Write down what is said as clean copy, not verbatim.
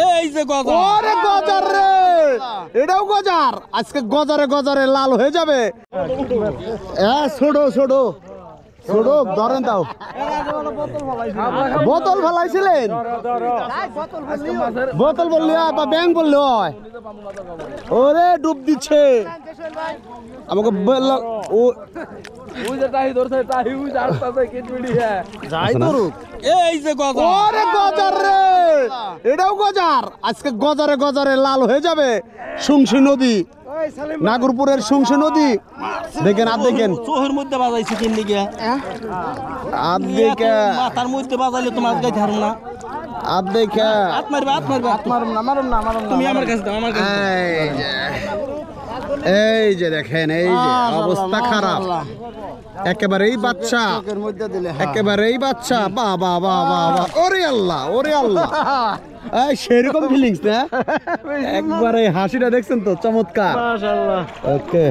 এই যে গজা, ওরে গজার রে, এটাও গজার। আজকে গজারে গজারে লাল হয়ে যাবে। ছোড়ো ছোড়ো ছোড়ো, ধরেন দাও। বোতল ফেলাইছিলেন, বোতল বললি হয় বা ব্যাং বললি হয়। ওরে ডুব দিচ্ছে আমাকে বলল ও যাই ধরুক। এই যে গজা, ওরে গজার রে, এটাও গজার। আজকে গজারে গজারে লাল হয়ে যাবে সুংসি নদী, নাগরপুরের সুংসি নদী। দেখেন আর দেখেন, চোখের মধ্যে বাজাইছে তিন দিকে, আর দেখে মাথার মধ্যে বাজাইলে তোমার গায়ে ধারো না। আর দেখে হাত মারবে, হাত মারবে, হাত মারুম না, মারুম না, মারুম না। তুমি আমার কাছে দাও, আমার কাছে এই যে দেখেন, এই যে অবস্থা খারাপ একেবারেই বাচ্চা, একেবারেই বাচ্চা। বাবা বাবা বাবা, ওরে আল্লাহ, ওরে আল্লাহ। সেরকম ফিলিংস না, একবারে হাসিটা দেখছেন তো, চমৎকার। ওকে।